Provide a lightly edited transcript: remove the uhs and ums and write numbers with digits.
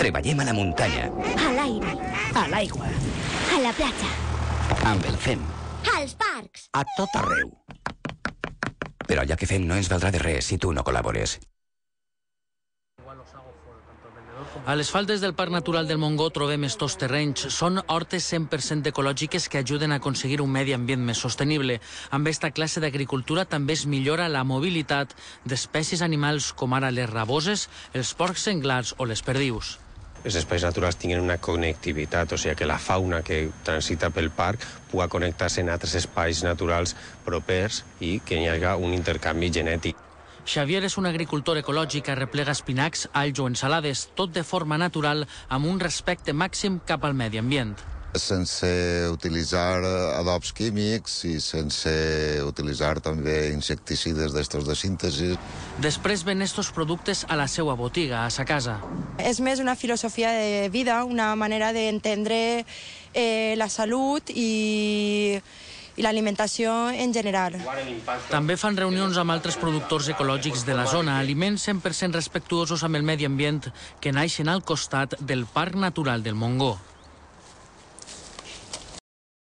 Treballem a la muntanya. A l'aire. A l'aigua. A la platja. Amb el fem. Als parcs. A tot arreu. Però allò que fem no ens valdrà de res si tu no col·labores. A les faldes del Parc Natural del Montgó trobem estos terrenys. Són hortes 100% ecològiques que ajuden a aconseguir un medi ambient més sostenible. Amb aquesta classe d'agricultura també es millora la mobilitat d'espècies animals com ara les raboses, els porcs senglars o les perdius. Els espais naturals tinguin una connectivitat, o sigui que la fauna que transita pel parc pugui connectar-se en altres espais naturals propers i que hi hagi un intercanvi genètic. Xavier és un agricultor ecològic, arreplega espinacs, alls o ensalades, tot de forma natural, amb un respecte màxim cap al medi ambient. Sense utilitzar adobs químics i sense utilitzar també insecticides d'estos de síntesi. Després ven estos productes a la seva botiga, a sa casa. És més una filosofia de vida, una manera d'entendre la salut i l'alimentació en general. També fan reunions amb altres productors ecològics de la zona, aliments 100% respectuosos amb el medi ambient que naixen al costat del Parc Natural del Montgó.